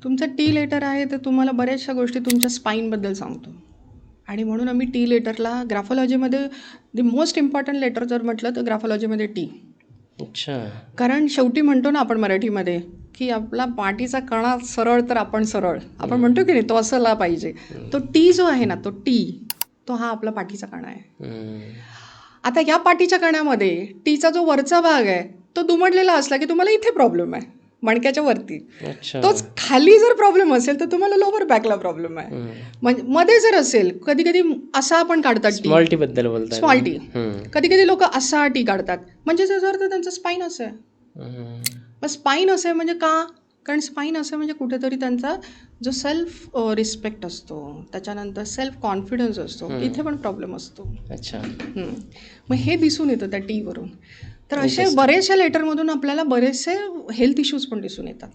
तुमचं T letter आहे तर तुम्हाला बऱ्याचशा गोष्टी तुमच्या स्पाईनबद्दल सांगतो. आणि म्हणून आम्ही टी लेटरला ग्राफॉलॉजीमध्ये द मोस्ट इम्पॉर्टंट लेटर जर म्हटलं तर ग्राफॉलॉजीमध्ये टी. अच्छा. कारण शेवटी म्हणतो ना आपण मराठीमध्ये की आपला पाठीचा कणा सरळ तर आपण सरळ, आपण म्हणतो की नाही, तो असला पाहिजे. तो टी जो आहे ना, तो टी, तो हा आपला पाठीचा कणा आहे. आता या पाठीच्या कण्यामध्ये टीचा जो वरचा भाग आहे तो दुमडलेला असला की तुम्हाला इथे प्रॉब्लेम आहे, मणक्याच्या वरती. अच्छा. तोच खाली जर प्रॉब्लेम असेल तर तुम्हाला लोअर बॅकला प्रॉब्लेम आहे. म्हणजे मध्ये जर असेल, कधी कधी असा आपण काढतात टी, स्मॉल टी बद्दल बोलतात. Small T. कधी कधी लोक असा टी काढतात, म्हणजे त्याचा अर्थ त्यांचं स्पाईन असं आहे. मग स्पाईन असं आहे म्हणजे का? कारण स्पाईन असं म्हणजे कुठेतरी त्यांचा जो सेल्फ रिस्पेक्ट असतो, त्याच्यानंतर सेल्फ कॉन्फिडन्स असतो, इथे पण प्रॉब्लेम असतो. अच्छा. मग हे दिसून येतं त्या टीवरून. तर असे बरेचशा लेटरमधून आपल्याला बरेचसे हेल्थ इश्यूज पण दिसून येतात.